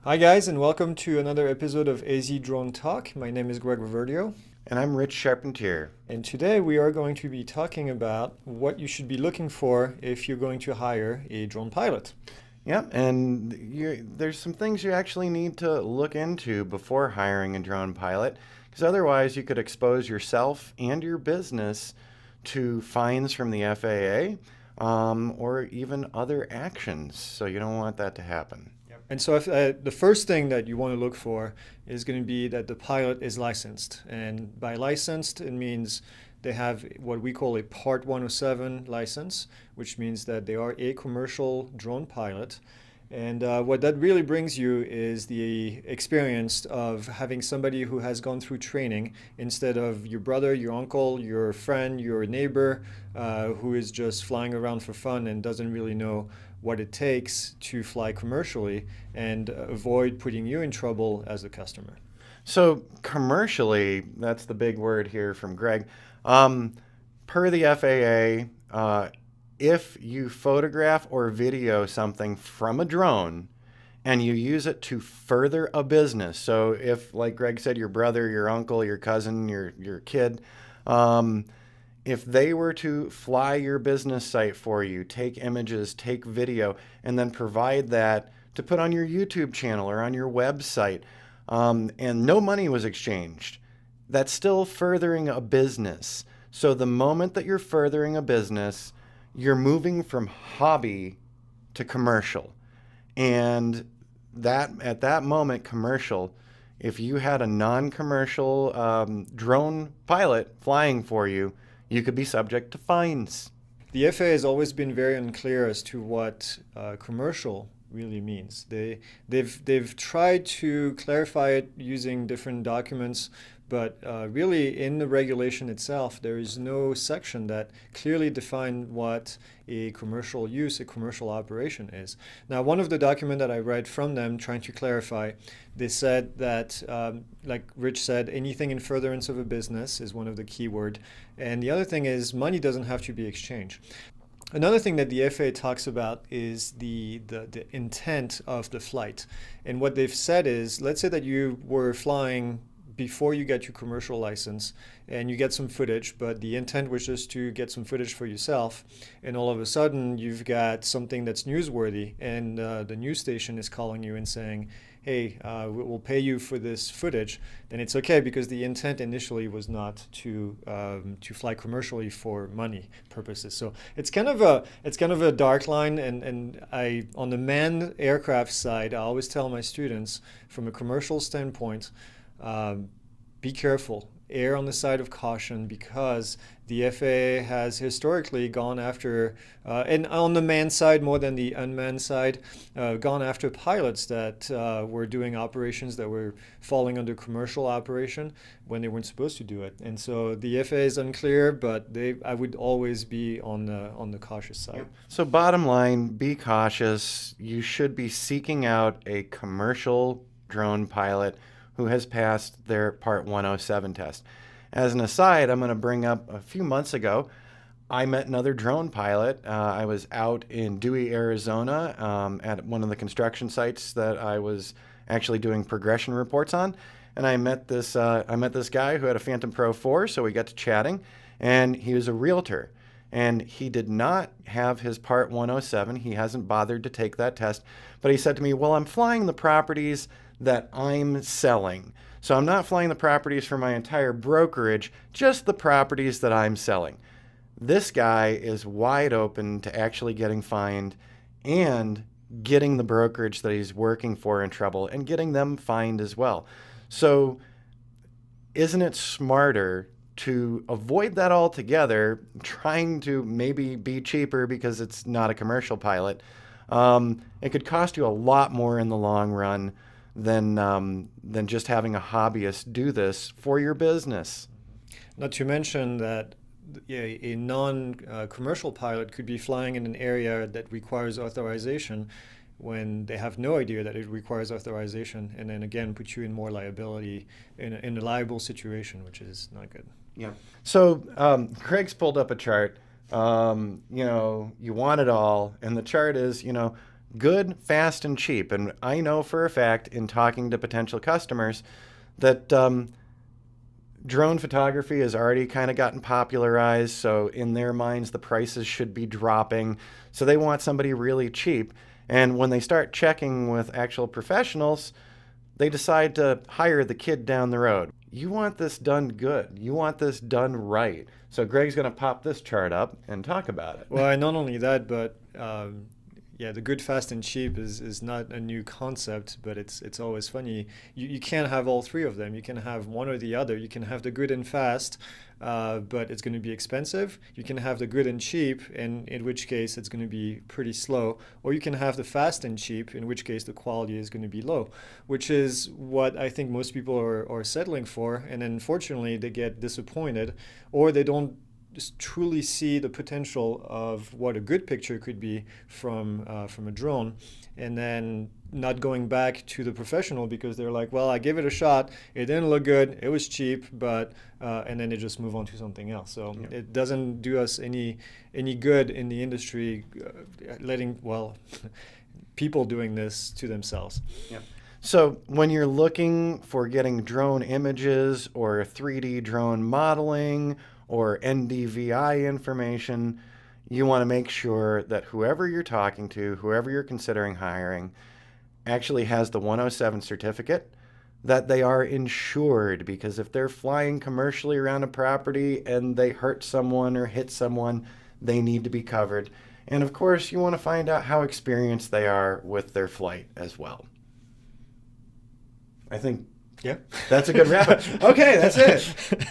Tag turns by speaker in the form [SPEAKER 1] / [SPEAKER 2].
[SPEAKER 1] Hi guys, and welcome to another episode of AZ Drone Talk. My name is Greg Reverdio,
[SPEAKER 2] And I'm Rich Charpentier.
[SPEAKER 1] and today we are going to be talking about what you should be looking for if you're going to hire a drone pilot.
[SPEAKER 2] Yep, and there's some things you actually need to look into before hiring a drone pilot, because otherwise you could expose yourself and your business to fines from the FAA, or even other actions. So you don't want that to happen.
[SPEAKER 1] And so, the first thing that you want to look for is going to be that the pilot is licensed. And by licensed, it means they have what we call a Part 107 license, which means that they are a commercial drone pilot. And what that really brings you is the experience of having somebody who has gone through training instead of your brother, your uncle, your friend, your neighbor, who is just flying around for fun and doesn't really know what it takes to fly commercially and avoid putting you in trouble as a customer.
[SPEAKER 2] So commercially, that's the big word here from Greg. Per the FAA, if you photograph or video something from a drone and you use it to further a business, so if, like Greg said, your brother, your uncle, your cousin, your kid, if they were to fly your business site for you, take images, take video, and then provide that to put on your YouTube channel or on your website, and no money was exchanged, that's still furthering a business. So the moment that you're furthering a business, you're moving from hobby to commercial. And that at that moment, commercial, if you had a non-commercial drone pilot flying for you, you could be subject to fines.
[SPEAKER 1] The FAA has always been very unclear as to what commercial really means. They've tried to clarify it using different documents, but really in the regulation itself, there is no section that clearly defines what a commercial use, a commercial operation is. Now, one of the documents that I read from them trying to clarify, they said that, like Rich said, anything in furtherance of a business is one of the key word. And the other thing is money doesn't have to be exchanged. Another thing that the FAA talks about is the intent of the flight. And what they've said is, let's say that you were flying before you get your commercial license and you get some footage, but the intent was just to get some footage for yourself, and all of a sudden you've got something that's newsworthy, and the news station is calling you and saying, hey, we'll pay you for this footage, then it's okay because the intent initially was not to fly commercially for money purposes. So it's kind of a dark line, and I on the manned aircraft side, I always tell my students from a commercial standpoint, be careful, err on the side of caution, because the FAA has historically gone after, and on the manned side more than the unmanned side, gone after pilots that were doing operations that were falling under commercial operation when they weren't supposed to do it. And so the FAA is unclear, but I would always be on the cautious side.
[SPEAKER 2] So bottom line, be cautious. You should be seeking out a commercial drone pilot who has passed their Part 107 test. As an aside, I'm going to bring up a few months ago, I met another drone pilot. I was out in Dewey, Arizona, at one of the construction sites that I was actually doing progression reports on, and I met this guy who had a Phantom Pro 4, so we got to chatting, and he was a realtor. And he did not have his Part 107. He hasn't bothered to take that test. But he said to me, well, I'm flying the properties that I'm selling. So I'm not flying the properties for my entire brokerage, just the properties that I'm selling. This guy is wide open to actually getting fined and getting the brokerage that he's working for in trouble and getting them fined as well. So isn't it smarter to avoid that altogether, trying to maybe be cheaper because it's not a commercial pilot? It could cost you a lot more in the long run than just having a hobbyist do this for your business.
[SPEAKER 1] Not to mention that a non-commercial pilot could be flying in an area that requires authorization when they have no idea that it requires authorization, and then again put you in more liability in a liable situation, which is not good.
[SPEAKER 2] Yeah. So Craig's pulled up a chart. You want it all, and the chart is, good, fast, and cheap. And I know for a fact in talking to potential customers that drone photography has already kind of gotten popularized. So in their minds, the prices should be dropping. So they want somebody really cheap. And when they start checking with actual professionals, they decide to hire the kid down the road. You want this done good. You want this done right. So Greg's going to pop this chart up and talk about it.
[SPEAKER 1] Well, not only that, but yeah, the good, fast, and cheap is not a new concept, but it's always funny. You can't have all three of them. You can have one or the other. You can have the good and fast, but it's going to be expensive. You can have the good and cheap, and in which case it's going to be pretty slow. Or you can have the fast and cheap, in which case the quality is going to be low, which is what I think most people are settling for. And unfortunately, they get disappointed, or they don't just truly see the potential of what a good picture could be from a drone, and then not going back to the professional because they're like, well, I gave it a shot, it didn't look good, it was cheap, but and then they just move on to something else. So
[SPEAKER 2] Yeah.
[SPEAKER 1] it doesn't do us any good in the industry, letting people doing this to themselves.
[SPEAKER 2] Yeah. So when you're looking for getting drone images or 3D drone modeling or NDVI information, you want to make sure that whoever you're talking to, whoever you're considering hiring, actually has the 107 certificate, that they are insured, because if they're flying commercially around a property and they hurt someone or hit someone, they need to be covered. And of course, you want to find out how experienced they are with their flight as well. I think
[SPEAKER 1] Yeah,
[SPEAKER 2] that's a good wrap. Okay, that's it.